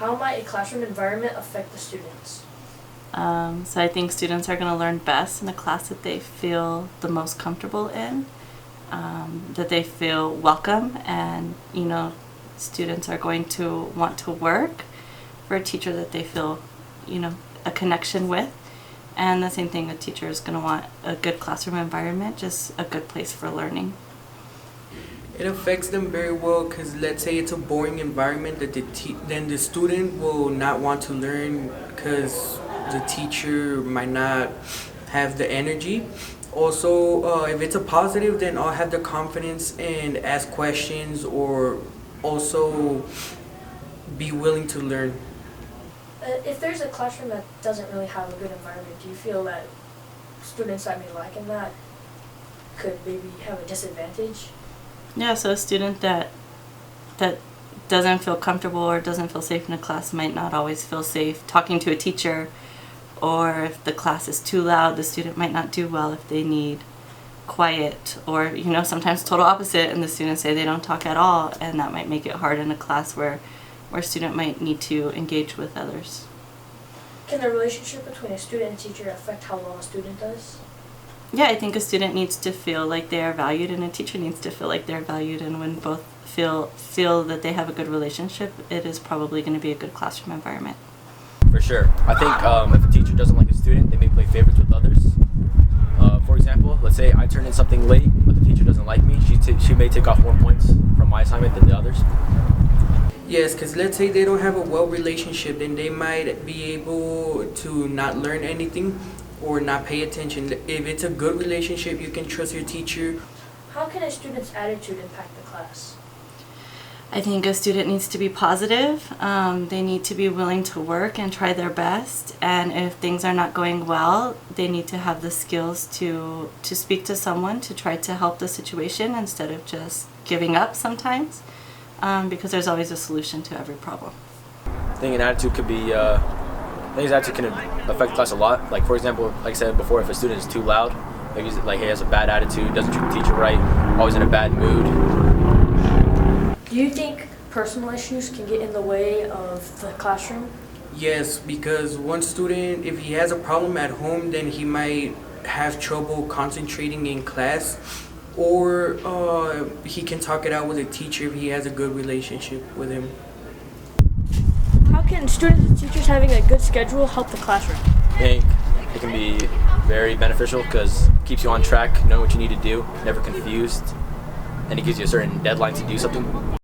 How might a classroom environment affect the students? So I think students are going to learn best in a class that they feel the most comfortable in, that they feel welcome, and students are going to want to work for a teacher that they feel a connection with. And the same thing, a teacher is going to want a good classroom environment, just a good place for learning. It affects them very well because let's say it's a boring environment that then the student will not want to learn because the teacher might not have the energy. Also, if it's a positive, then I'll have the confidence and ask questions or also be willing to learn. If there's a classroom that doesn't really have a good environment, do you feel that students that may lack in that could maybe have a disadvantage? Yeah, so a student that doesn't feel comfortable or doesn't feel safe in a class might not always feel safe talking to a teacher, or if the class is too loud, the student might not do well if they need quiet, or sometimes total opposite, and the students say they don't talk at all, and that might make it hard in a class where a student might need to engage with others. Can the relationship between a student and teacher affect how well a student does? Yeah, I think a student needs to feel like they are valued, and a teacher needs to feel like they're valued, and when both feel that they have a good relationship, it is probably going to be a good classroom environment. For sure. I think if a teacher doesn't like a student, they may play favorites with others. For example, let's say I turn in something late, but the teacher doesn't like me. She may take off more points from my assignment than the others. Yes, because let's say they don't have a well relationship, then they might be able to not learn anything or not pay attention. If it's a good relationship, you can trust your teacher. How can a student's attitude impact the class? I think a student needs to be positive. They need to be willing to work and try their best. And if things are not going well, they need to have the skills to speak to someone to try to help the situation instead of just giving up sometimes, because there's always a solution to every problem. I think an attitude could be, attitude can affect class a lot. Like for example, like I said before, if a student is too loud, like he has a bad attitude, doesn't treat the teacher right, always in a bad mood. Do you think personal issues can get in the way of the classroom? Yes, because one student, if he has a problem at home, then he might have trouble concentrating in class, or he can talk it out with a teacher if he has a good relationship with him. How can students and teachers having a good schedule help the classroom? I think it can be very beneficial because it keeps you on track, knowing what you need to do, never confused, and it gives you a certain deadline to do something.